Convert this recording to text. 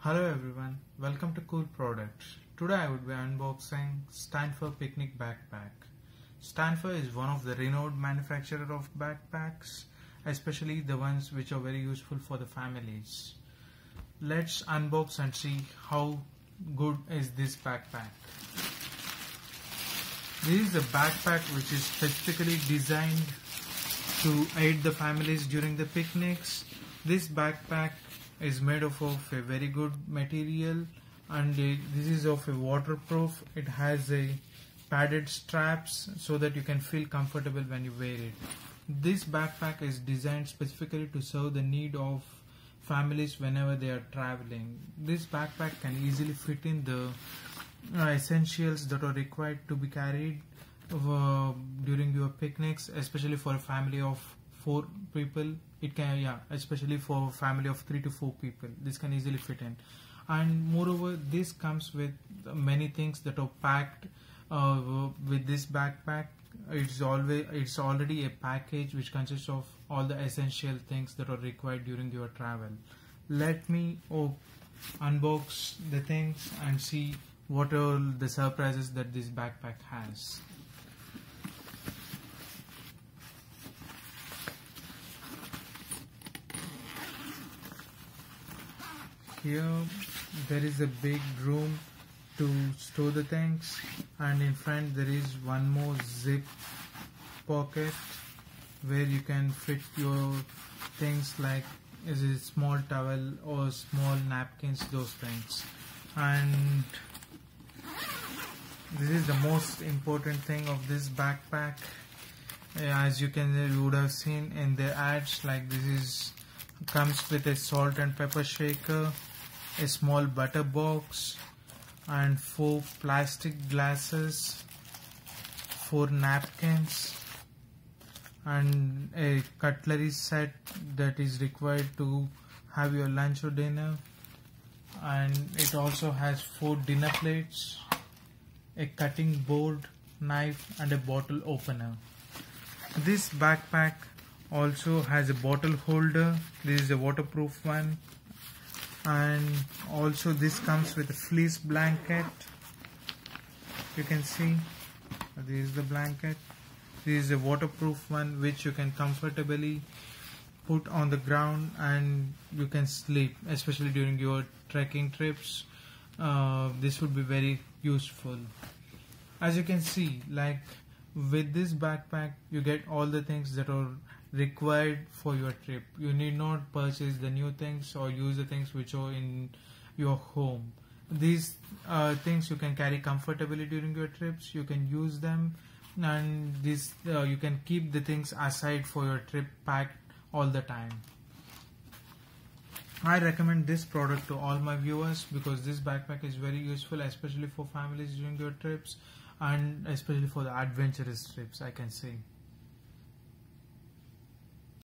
Hello everyone, welcome to Cool Products. Today I would be unboxing Stanfer Picnic backpack. Stanfer is one of the renowned manufacturer of backpacks, especially the ones which are very useful for the families. Let's unbox and see how good is this backpack. This is a backpack which is specifically designed to aid the families during the picnics. This backpack is made of a very good material, and this is of a waterproof. It has a padded straps so that you can feel comfortable when you wear it. This backpack is designed specifically to serve the need of families whenever they are traveling. This backpack can easily fit in the essentials that are required to be carried during your picnics, especially for a family of 4 people. It can, especially for a family of 3 to 4 people, this can easily fit in. And moreover, this comes with many things that are packed with this backpack. It's already a package which consists of all the essential things that are required during your travel. Let me unbox the things and see what are the surprises that this backpack has. Here there is a big room to store the things, and in front there is one more zip pocket where you can fit your things like a small towel or small napkins, those things. And this is the most important thing of this backpack. As you would have seen in the ads, like this comes with a salt and pepper shaker, a small butter box, and 4 plastic glasses, 4 napkins, and a cutlery set that is required to have your lunch or dinner. And it also has 4 dinner plates, a cutting board, knife, and a bottle opener. This backpack also has a bottle holder. This is a waterproof one. And also this comes with a fleece blanket. You can see this is the blanket. This is a waterproof one which you can comfortably put on the ground and you can sleep, especially during your trekking trips. This would be very useful. As you can see, like with this backpack you get all the things that are required for your trip. You need not purchase the new things or use the things which are in your home. These things you can carry comfortably during your trips. You can use them, and this you can keep the things aside for your trip packed all the time. I recommend this product to all my viewers because this backpack is very useful, especially for families during your trips and especially for the adventurous trips, I can say.